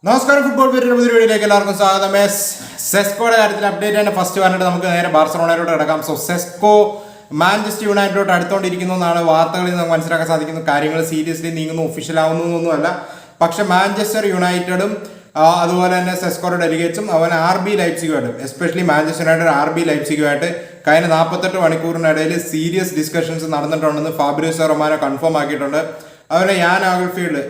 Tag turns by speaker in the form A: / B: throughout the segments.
A: നമസ്കാരം. ഫുട്ബോൾ വീഡിയോയിലേക്ക് എല്ലാവർക്കും സ്വാഗതം. സെസ്കോയുടെ കാര്യത്തിൽ അപ്ഡേറ്റ് തന്നെ ഫസ്റ്റ് പറഞ്ഞിട്ട് നമുക്ക് നേരെ ബാർസലോണയിലോട്ട് കിടക്കാം. സോ സെസ്കോ മാഞ്ചസ്റ്റർ യുണൈറ്റഡോട്ട് അടുത്തോണ്ടിരിക്കുന്നു എന്നാണ് വാർത്തകളിൽ നമുക്ക് മനസ്സിലാക്കാൻ സാധിക്കുന്നു. കാര്യങ്ങൾ സീരിയസ്ലി നീങ്ങുന്നു, ഒഫീഷ്യൽ ആവുന്നൊന്നുമല്ല. പക്ഷെ മാഞ്ചസ്റ്റർ യുണൈറ്റഡും അതുപോലെ തന്നെ സെസ്കോയുടെ ഡെലിഗേറ്റ്സും RB ലൈപ്സിഗുമായിട്ട്, എസ്പെഷ്യലി മാഞ്ചസ്റ്റർ യുണൈറ്റഡ് RB ലൈപ്സിഗുമായിട്ട് കഴിഞ്ഞ 48 മണിക്കൂറിനിടയിൽ സീരിയസ് ഡിസ്കഷൻസ് നടന്നിട്ടുണ്ടെന്ന് ഫാബ്രിസിയോ റൊമാനോ കൺഫേം ആക്കിയിട്ടുണ്ട്. അതുപോലെ യാൻ ആഗൽഫീൽഡ്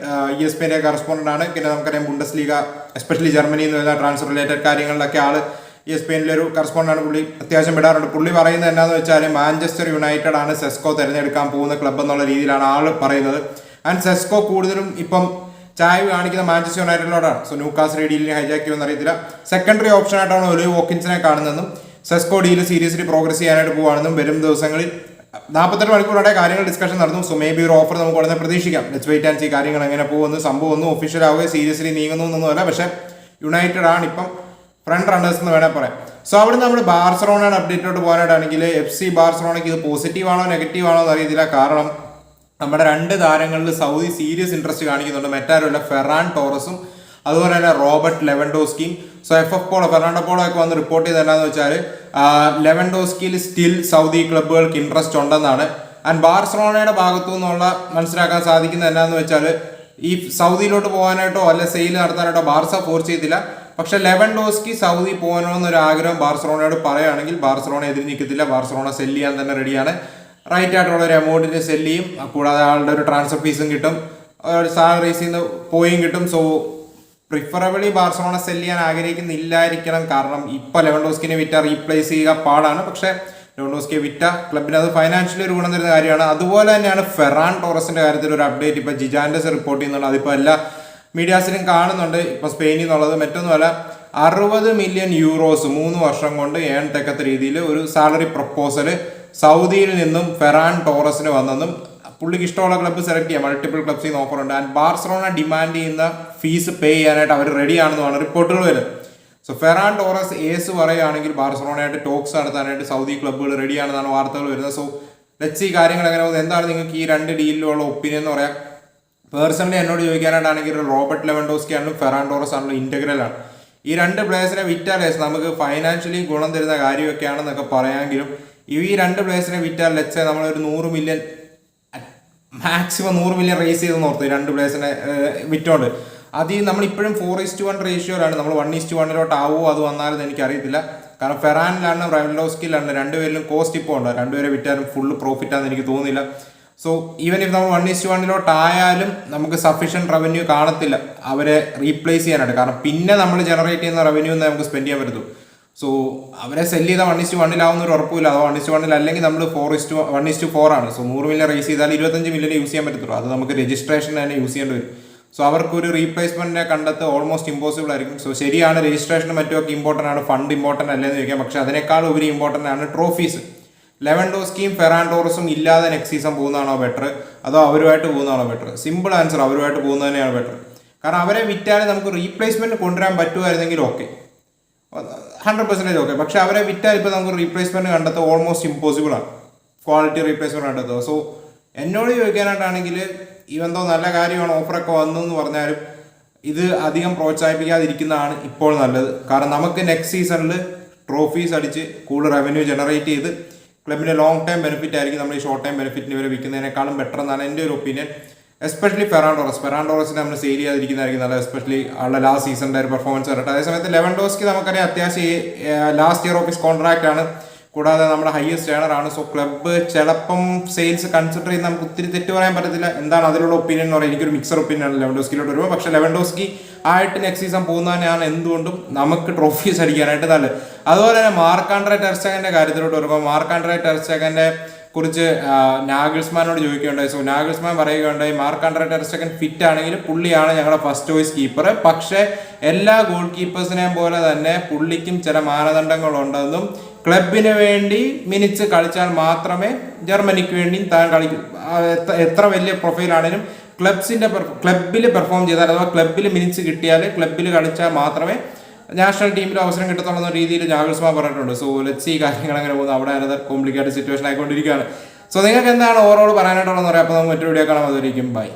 A: ESPN കറസ്പോണ്ടന്റ് ആണ്. പിന്നെ നമുക്കറിയാം ബുണ്ടസ്ലീഗ, എസ്പെഷ്യലി ജർമ്മനിയിൽ നിന്ന് വരുന്ന ട്രാൻസ്ഫർ റിലേറ്റഡ് കാര്യങ്ങളിലൊക്കെ ആള് ESPN ഒരു കറസ്പോണ്ടന്റ് ആണ്. പുള്ളി അത്യാവശ്യം വിടാറുണ്ട്. പുള്ളി പറയുന്നത് എന്നാന്ന് വെച്ചാൽ മാഞ്ചസ്റ്റർ യുണൈറ്റഡ് ആണ് സെസ്കോ തിരഞ്ഞെടുക്കാൻ പോകുന്ന ക്ലബ്ബ് എന്നുള്ള രീതിയിലാണ് ആള് പറയുന്നത്. ആൻഡ് സെസ്കോ കൂടുതലും ഇപ്പം ചായ കാണിക്കുന്ന മാഞ്ചസ്റ്റർ യുണൈറ്റഡിലോടാണ്. സോ ന്യൂകാസിൽ ഡീലിനെ ഹൈജാക്ക് ചെയ്യുമെന്ന് അറിയത്തില്ല. സെക്കൻഡറി ഓപ്ഷൻ ആയിട്ടാണ് ഒലിവ് വോക്കിൻസിനെ കാണുന്നതെന്നും സെസ്കോ ഡീൽ സീരിയസ്ലി പ്രോഗ്രസ് ചെയ്യാനായിട്ട് പോകുകയാണെന്നും വരും ദിവസങ്ങളിൽ 48 മണിക്കൂറോടെ കാര്യങ്ങൾ ഡിസ്കഷൻ നടന്നു. സോ മേ ബി ഒരു ഓഫർ നമുക്ക് ഉടനെ പ്രതീക്ഷിക്കാം. ലെറ്റ്സ് വെയിറ്റ് ആൻഡ് സീ കാര്യങ്ങൾ എങ്ങനെ പോകുന്നു. സംഭവം ഒന്നും ഒഫീഷ്യൽ ആവുകയോ സീരിയസ്ലി നീങ്ങുന്നൊന്നുമല്ല. പക്ഷേ യുണൈറ്റഡ് ആണ് ഇപ്പം ഫ്രണ്ട് റണ്ണേഴ്സ് എന്ന് വേണേൽ പറയാം. സോ അവിടെ നമ്മൾ ബാർസലോണയുടെ അപ്ഡേറ്റോട്ട് പോകാനായിട്ടാണെങ്കിൽ FC ബാർസലോണയ്ക്ക് ഇത് പോസിറ്റീവ് ആണോ നെഗറ്റീവ് ആണോ എന്ന് അറിയത്തില്ല. കാരണം നമ്മുടെ രണ്ട് താരങ്ങളിൽ സൗദി സീരിയസ് ഇൻട്രസ്റ്റ് കാണിക്കുന്നുണ്ട്. മറ്റാരുമല്ല, ഫെറാൻ ടോറസും അതുപോലെ തന്നെ റോബർട്ട് ലെവൻഡോസ്കിയും. സോ ഫെർണാണ്ടോ പോളോ ഒക്കെ വന്ന് റിപ്പോർട്ട് ചെയ്ത് എന്താണെന്ന് വെച്ചാൽ ലെവൻഡോസ്കിയിൽ സ്റ്റിൽ സൗദി ക്ലബ്ബുകൾക്ക് ഇൻട്രസ്റ്റ് ഉണ്ടെന്നാണ്. ആൻഡ് ബാർസലോണയുടെ ഭാഗത്തു നിന്നുള്ള മനസ്സിലാക്കാൻ സാധിക്കുന്നത് എന്താണെന്ന് വെച്ചാൽ ഈ സൗദിയിലോട്ട് പോകാനായിട്ടോ അല്ല സെയിൽ നടത്താനായിട്ടോ ബാർസ ഫോർസ് ചെയ്തില്ല. പക്ഷെ ലെവൻഡോസ്കി സൗദി പോകണമെന്നൊരു ആഗ്രഹം ബാർസലോണയോട് പറയുകയാണെങ്കിൽ ബാർസലോണ എതിര് നിൽക്കത്തില്ല. ബാർസലോണ സെല്ല് ചെയ്യാൻ തന്നെ റെഡിയാണ്. റൈറ്റ് ആയിട്ടുള്ള ഒരു എമൗണ്ടിന് സെല്ല് ചെയ്യും. കൂടാതെ ആളുടെ ഒരു ട്രാൻസ്ഫർ ഫീസും കിട്ടും, ഒരു സാലറീസിൽ നിന്ന് പോയും കിട്ടും. സോ പ്രിഫറബിളി ബാർസലോണ സെല്ല് ചെയ്യാൻ ആഗ്രഹിക്കുന്നില്ലായിരിക്കണം. കാരണം ഇപ്പോൾ ലെവൻഡോസ്കിനെ വിറ്റ റീപ്ലേസ് ചെയ്യുക പാടാണ്. പക്ഷേ ലെവൻഡോസ്കിയെ വിറ്റ ക്ലബിന് അത് ഫൈനാൻഷ്യലി ഒരു ഗുണം തരുന്ന കാര്യമാണ്. അതുപോലെ തന്നെയാണ് ഫെറാൻ ടോറസിന്റെ കാര്യത്തിൽ ഒരു അപ്ഡേറ്റ് ഇപ്പോൾ ജിജാൻഡസ് റിപ്പോർട്ട് ചെയ്യുന്നുണ്ട്. അതിപ്പോൾ എല്ലാ മീഡിയാസിലും കാണുന്നുണ്ട്. ഇപ്പോൾ സ്പെയിനിൽ നിന്നുള്ളത് മറ്റൊന്നുമല്ല, 60 മില്യൺ യൂറോസ് 3 വർഷം കൊണ്ട് ഏൺ തക്കത്ത രീതിയിൽ ഒരു സാലറി പ്രപ്പോസൽ സൗദിയിൽ നിന്നും ഫെറാൻ ടോറസിന് വന്നെന്നും പുള്ളിക്ക് ഇഷ്ടമുള്ള ക്ലബ്ബ് സെലക്ട് ചെയ്യാം. മൾട്ടിപ്പിൾ ക്ലബ്സിൽ നിന്ന് ഓഫർ ഉണ്ട്. ആൻഡ് ബാർസലോണ ഡിമാൻഡ് ചെയ്യുന്ന ഫീസ് പേ ചെയ്യാനായിട്ട് അവർ റെഡിയാണെന്നാണ് റിപ്പോർട്ടുകൾ വരുന്നത്. സോ ഫെറാൻ ടോറസ് പറയുകയാണെങ്കിൽ ബാർസലോണയായിട്ട് ടോക്സ് നടത്താനായിട്ട് സൗദി ക്ലബ്ബുകൾ റെഡിയാണെന്നാണ് വാർത്തകൾ വരുന്നത്. സോ ലെറ്റ്സ് ഈ കാര്യങ്ങൾ എങ്ങനെ പോകുന്നത്. എന്താണ് നിങ്ങൾക്ക് ഈ രണ്ട് ഡീലിലുള്ള ഒപ്പീനിയൻ എന്ന് പറയാം. പേഴ്സണലി എന്നോട് ചോദിക്കാനായിട്ടാണെങ്കിൽ റോബർട്ട് ലെവൻഡോസ്കി ആണെങ്കിലും ഫെറാൻ ടോറസ് ആണെങ്കിലും ഇന്റഗ്രൽ ആണ്. ഈ രണ്ട് പ്ലേയേഴ്സിനെ വിറ്റാലേസ് നമുക്ക് ഫൈനാൻഷ്യലി ഗുണം തരുന്ന കാര്യമൊക്കെയാണെന്നൊക്കെ പറയാമെങ്കിലും ഈ രണ്ട് പ്ലേയേഴ്സിനെ വിറ്റാൽ ലെറ്റ്സ് നമ്മളൊരു 100 മില്യൺ മാക്സിമം 100 മില്യൺ റേസ് ചെയ്തെന്ന് ഓർത്തു. രണ്ട് പ്ലേയേഴ്സിനെ വിറ്റോണ്ട് അത് നമ്മൾ ഇപ്പോഴും 4:1 റേഷ്യോയിലാണ്. നമ്മൾ 1:1 ആവുമോ അത് വന്നാലും എനിക്കറിയത്തില്ല. കാരണം ഫെറാനിലാണ് ലെവൻഡോസ്കിയിലാണ് രണ്ടുപേരിലും കോസ്റ്റ് ഇപ്പോൾ ഉണ്ട്. രണ്ടുപേരെ വിറ്റാലും ഫുള്ള് പ്രോഫിറ്റ് ആണെന്ന് എനിക്ക് തോന്നുന്നില്ല. സോ ഈവൻ ഇഫ് നമ്മൾ 1:1 ആയാലും നമുക്ക് സഫീഷ്യൻറ്റ് റവന്യൂ കാണത്തില്ല അവരെ റീപ്ലേസ് ചെയ്യാനായിട്ട്. കാരണം പിന്നെ നമ്മൾ ജനറേറ്റ് ചെയ്യുന്ന റവന്യൂ നമുക്ക് സ്പെൻഡ് ചെയ്യാൻ പറ്റൂ. സോ അവരെ സെല്ല് ചെയ്താൽ 1:1 ഒരു ഉറപ്പില്ല. അത് 1:1 അല്ലെങ്കിൽ നമ്മൾ 1:4 ആണ്. സോ 100 മില്യൺ റേസ് ചെയ്താൽ 25 മില്യൺ യൂസ് ചെയ്യാൻ പറ്റത്തുള്ളൂ. അത് നമുക്ക് രജിസ്ട്രേഷൻ തന്നെ യൂസ് ചെയ്യേണ്ടി വരും. സോ അവർക്കൊരു റീപ്ലേസ്മെന്റിനെ കണ്ടെത്തുക ഓൾമോസ്റ്റ് ഇമ്പോസിബിൾ ആയിരിക്കും. സോ ശരിയാണ്, രജിസ്ട്രേഷനും മറ്റുമൊക്കെ ഇമ്പോർട്ടൻ്റ് ആണ്, ഫണ്ട് ഇമ്പോർട്ടൻ്റ് അല്ലെന്ന് ചോദിക്കാം. പക്ഷെ അതിനേക്കാൾ ഉപരി ഇമ്പോർട്ടൻ്റ് ആണ് ട്രോഫീസ്. ലെവൻഡോസ്കിയും ഫെറാൻ ടോറസും ഇല്ലാതെ നെക്സ്റ്റ് സീസൺ പോകുന്നതാണോ ബെറ്റർ അതോ അവരുമായിട്ട് പോകുന്നതാണോ ബെറ്റർ? സിമ്പിൾ ആൻസർ, അവരുമായിട്ട് പോകുന്നത് തന്നെയാണ് ബെറ്റർ. കാരണം അവരെ വിറ്റാലും നമുക്ക് റീപ്ലേസ്മെന്റ് കൊണ്ടുവരാൻ പറ്റുമായിരുന്നെങ്കിൽ ഓക്കെ, 100% ഓക്കെ. പക്ഷെ അവരെ വിറ്റാൽ ഇപ്പോൾ നമുക്ക് റീപ്ലേസ്മെന്റ് കണ്ടെത്തുക ഓൾമോസ്റ്റ് ഇമ്പോസിബിൾ ആണ്, ക്വാളിറ്റി റീപ്ലേസ്മെന്റ് കണ്ടെത്തുക. സോ എന്നോട് ചോദിക്കാനായിട്ടാണെങ്കിൽ ഇവന്തോ നല്ല കാര്യമാണ് ഓഫറൊക്കെ വന്നു എന്ന് പറഞ്ഞാലും ഇത് അധികം പ്രോത്സാഹിപ്പിക്കാതിരിക്കുന്നതാണ് ഇപ്പോൾ നല്ലത്. കാരണം നമുക്ക് നെക്സ്റ്റ് സീസണിൽ ട്രോഫീസ് അടിച്ച് കൂടുതൽ റവന്യൂ ജനറേറ്റ് ചെയ്ത് ക്ലബിൻ്റെ ലോങ് ടൈം ബെനിഫിറ്റ് ആയിരിക്കും നമ്മൾ ഈ ഷോർട്ട് ടൈം ബെനിഫിറ്റിന് ഇവരെ വിൽക്കുന്നതിനേക്കാളും ബെറ്റർ എന്നാണ് എൻ്റെ ഒരു ഒപ്പീനിയൻ. എസ്പെഷ്യലി ഫെറാൻ ടോറസിനെ നമ്മൾ സെയിൽ ചെയ്യാതിരിക്കുന്നതായിരിക്കും നല്ലത്. എസ്പെഷ്യലി ആളുടെ ലാസ്റ്റ് സീസണിൻ്റെ ഒരു പെർഫോമൻസ് വരട്ടെ. അതേസമയത്ത് ലെവൻഡോസ്കി നമുക്കറിയാം അത്യാവശ്യം last year of his contract ആണ്. കൂടാതെ നമ്മുടെ ഹയസ്റ്റ് ഏണർ ആണ്. സോ ക്ലബ്ബ് ചിലപ്പം സെയിൽസ് കൺസിഡർ ചെയ്ത് നമുക്ക് ഒത്തിരി തെറ്റ് പറയാൻ പറ്റത്തില്ല. എന്താണ് അതിലുള്ള ഒപ്പീനിയൻ എന്ന് പറയുന്നത്? എനിക്കൊരു മിക്സർ ഒപ്പീനിയൻ ആണ് ലെവൻഡോസ്കിയിലോട്ട് വരുമ്പോൾ. പക്ഷേ ലെവൻഡോസ്കി ആയിട്ട് നെക്സ്റ്റ് സീസൺ പോകുന്നതിനാണ് എന്തുകൊണ്ടും നമുക്ക് ട്രോഫീസ് അടിക്കാനായിട്ട് നല്ലത്. അതുപോലെ തന്നെ മാർക്ക്-ആൻഡ്രേ ടെർ സ്റ്റെഗന്റെ കാര്യത്തിലോട്ട് വരുമ്പോൾ മാർക്ക്-ആൻഡ്രേ ടെർ സ്റ്റെഗന്റെ കുറിച്ച് നാഗൽസ്മാനോട് ചോദിക്കുകയുണ്ടായി. സോ നാഗൽസ്മാൻ പറയുകയുണ്ടായി മാർക്ക്-ആൻഡ്രേ ടെർ സ്റ്റെഗൻ ഫിറ്റ് ആണെങ്കിൽ പുള്ളിയാണ് ഞങ്ങളുടെ ഫസ്റ്റ് ചോയ്സ് കീപ്പർ. പക്ഷേ എല്ലാ ഗോൾ കീപ്പേഴ്സിനെയും പോലെ തന്നെ പുള്ളിക്കും ചില മാനദണ്ഡങ്ങളുണ്ടെന്നും ക്ലബിന് വേണ്ടി മിനിറ്റ്സ് കളിച്ചാൽ മാത്രമേ ജർമ്മനിക്ക് വേണ്ടി താൻ കളിക്കും. എത്ര വലിയ പ്രൊഫൈലാണെങ്കിലും ക്ലബിൽ പെർഫോം ചെയ്താൽ അഥവാ ക്ലബിൽ മിനിറ്റ്സ് കിട്ടിയാൽ ക്ലബിൽ കളിച്ചാൽ മാത്രമേ നാഷണൽ ടീമിൽ അവസരം കിട്ടത്തുള്ള രീതിയിൽ നാഗൽസ്മാൻ പറഞ്ഞിട്ടുണ്ട്. സോ ലെറ്റ്സ് ഈ കാര്യങ്ങൾ അങ്ങനെ പോകുന്നു. അവിടെ അനദർ കോംപ്ലിക്കേറ്റഡ് സിറ്റുവേഷൻ ആയിക്കൊണ്ടിരിക്കുകയാണ്. സോ നിങ്ങൾക്ക് എന്താണ് ഓവറോൾ പറയാനായിട്ടുള്ളതെന്ന് പറയാം. അപ്പോൾ നമുക്ക് മറ്റൊരു വീഡിയോ കാണാൻ. അതുവരെയും ബൈ.